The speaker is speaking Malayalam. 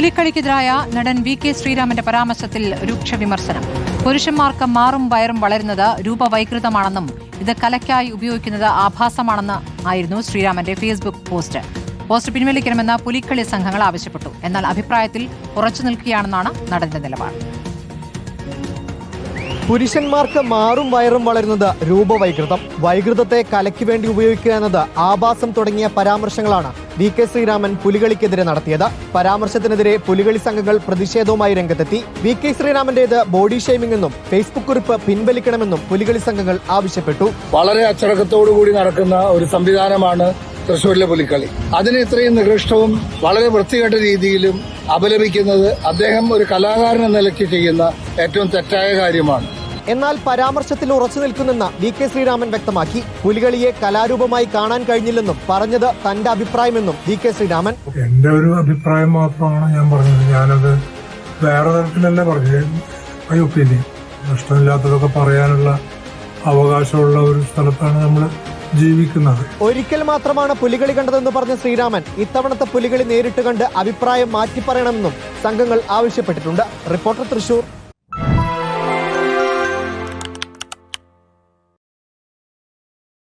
പുലിക്കളിക്കെതിരായ നടൻ വി.കെ. ശ്രീരാമന്റെ പരാമർശത്തിൽ രൂക്ഷ വിമർശനം. പുരുഷന്മാർക്ക് മാറും വയറും വളരുന്നത് രൂപവൈകൃതമാണെന്നും ഇത് കലയ്ക്കായി ഉപയോഗിക്കുന്നത് ആഭാസമാണെന്ന് ആയിരുന്നു ശ്രീരാമന്റെ ഫേസ്ബുക്ക് പോസ്റ്റ് പിൻവലിക്കണമെന്ന് പുലിക്കളി സംഘങ്ങൾ ആവശ്യപ്പെട്ടു. എന്നാൽ അഭിപ്രായത്തിൽ ഉറച്ചു നിൽക്കുകയാണെന്നാണ് നടന്റെ നിലപാട്. പുരുഷന്മാർക്ക് മാറും വയറും വളരുന്നത് രൂപവൈകൃതം, വൈകൃതത്തെ കലയ്ക്ക് വേണ്ടി ഉപയോഗിക്കുക എന്നത് ആഭാസം തുടങ്ങിയ പരാമർശങ്ങളാണ് വി.കെ. ശ്രീരാമൻ പുലികളിക്കെതിരെ നടത്തിയത്. പരാമർശത്തിനെതിരെ പുലികളി സംഘങ്ങൾ പ്രതിഷേധവുമായി രംഗത്തെത്തി. വി.കെ. ശ്രീരാമന്റേത് ബോഡി ഷെയ്മിംഗ് എന്നും ഫേസ്ബുക്ക് കുറിപ്പ് പിൻവലിക്കണമെന്നും പുലികളി സംഘങ്ങൾ ആവശ്യപ്പെട്ടു. വളരെ അച്ചടക്കത്തോടുകൂടി നടക്കുന്ന ഒരു സംവിധാനമാണ് തൃശ്ശൂരിലെ പുലിക്കളി. അതിനെ ഇത്രയും നികൃഷ്ടവും വളരെ വൃത്തികെട്ട രീതിയിലും അപലപിക്കുന്നത് അദ്ദേഹം ഒരു കലാകാരൻ എന്ന നിലയ്ക്ക് ചെയ്യുന്ന ഏറ്റവും തെറ്റായ കാര്യമാണ്. എന്നാൽ പരാമർശത്തിൽ ഉറച്ചു നിൽക്കുന്നെന്ന് വി.കെ. ശ്രീരാമൻ വ്യക്തമാക്കി. പുലികളിയെ കലാരൂപമായി കാണാൻ കഴിഞ്ഞില്ലെന്നും പറഞ്ഞത് തന്റെ അഭിപ്രായമെന്നും വി.കെ. ശ്രീരാമൻ. എന്റെ ഒരു അഭിപ്രായം മാത്രമാണ് ഞാൻ പറഞ്ഞത്. ഞാനത് വേറെ തരത്തിലല്ല പറഞ്ഞത്. I opinion. ഇഷ്ടമില്ലാത്തതൊക്കെ പറയാനുള്ള അവകാശമുള്ള ഒരു സ്ഥലത്താണ് നമ്മൾ ജീവിക്കുന്നത്. ഒരിക്കൽ മാത്രമാണ് പുലികളി കണ്ടതെന്ന് പറഞ്ഞ ശ്രീരാമൻ ഇത്തവണത്തെ പുലികളി നേരിട്ട് കണ്ട് അഭിപ്രായം മാറ്റി പറയണമെന്നും സംഘങ്ങൾ ആവശ്യപ്പെട്ടിട്ടുണ്ട്. റിപ്പോർട്ടർ, തൃശൂർ.